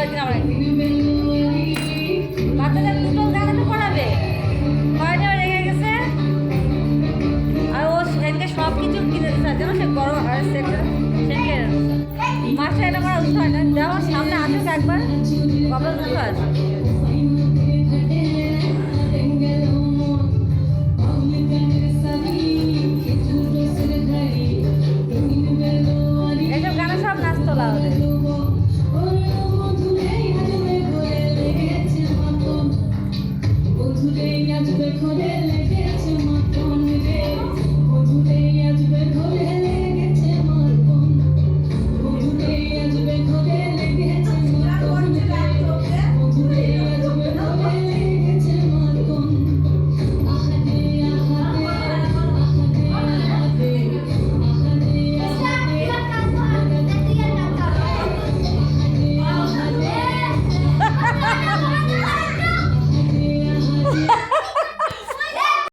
একদিন আমার বাচ্চাদের দুটো গান তো পড়াবে কয়টা রেখে গেছে আর ও সেদিনকে সব কিছু কিনে দিচ্ছে যেন সে বড় আর সেটা মাস্টার এটা করা উচিত হয় না যেমন সামনে আসুক একবার কবে কাজ এসব গানে সব নাচ তোলা ওদের